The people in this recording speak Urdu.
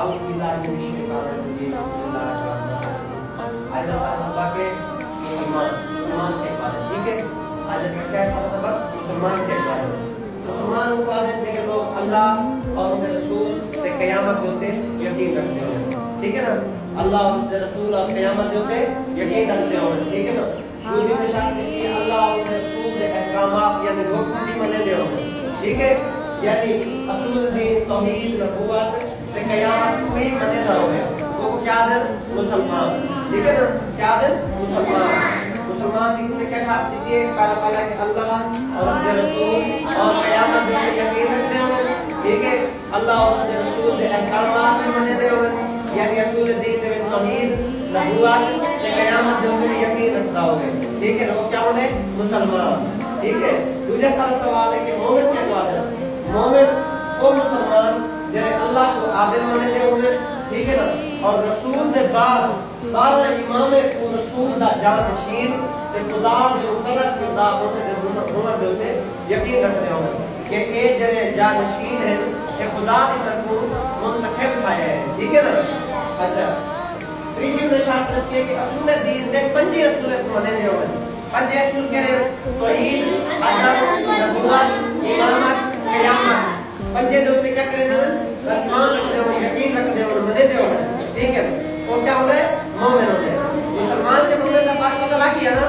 اعوذ باللہ من الشیطان الرجیم بسم اللہ الرحمن الرحیم. آج اللہ کے مسلمان کے بارے ٹھیک ہے. آج کیا ہے سبق مسلمان کے بارے. مسلمان کو آنے کے لوگ اللہ اور ان کے رسول سے قیامت ہوتے یقین رکھتے ہیں ٹھیک ہے نا. اللہ اور اس کے رسول اور قیامت ہوتے یقین رکھتے ہیں ٹھیک ہے نا. دوسری مثال یہ اللہ اور اس کے رسول کے احکامات یعنی حکم بھی مانتے ہیں ٹھیک ہے. یعنی اصول دین توحید نبوت سے قیامت کوئی مانے نہ ہوگا وہ کیا دن مسلمان ٹھیک ہے نا. کیا دن مسلمان دین میں کیا شرط دیتی ہے پہلا پہلا کہ اللہ اور اس کے رسول اور قیامت میں یقین رکھتے ہیں ٹھیک ہے. اللہ اور اس کے رسول کے احکامات میں مانتے ہیں یعنی اصول دین میں توحید نبوت سے قیامت جو بھی یقین رکھتا ہوگا ٹھیک ہے. وہ کیا ہونے مسلمان ٹھیک ہے. دوسرا سوال ہے کہ مومن کیا بات ہے. مومن وہ مسلمان جنہیں اللہ کو عادل مانتے ہوئے ٹھیک ہے نا اور رسول کے بعد سارا امام کو رسول دا جانشین تے خدا دے مقرر کردہ ہوتے عمر دے ہوتے یقین رکھتے ہوئے کہ اے جنہیں جانشین ہیں کہ خدا کی طرف منتخب کھائے ہیں ٹھیک ہے نا. اچھا تیسری نشان ہے کہ اصول دین دے پنجی اصول مانے دے ہوئے. پنجے اصول کے ہیں توحید عدل نبوت امامت قیامت. پنجے جو کیا کریں نا ایمان رکھتے ہو یقین رکھتے ہو مانے دے ہو ٹھیک ہے. وہ کیا ہوتا ہے مومن ہوتے ہیں. مسلمان سے مومن کا فرق پتہ لگ گیا نا.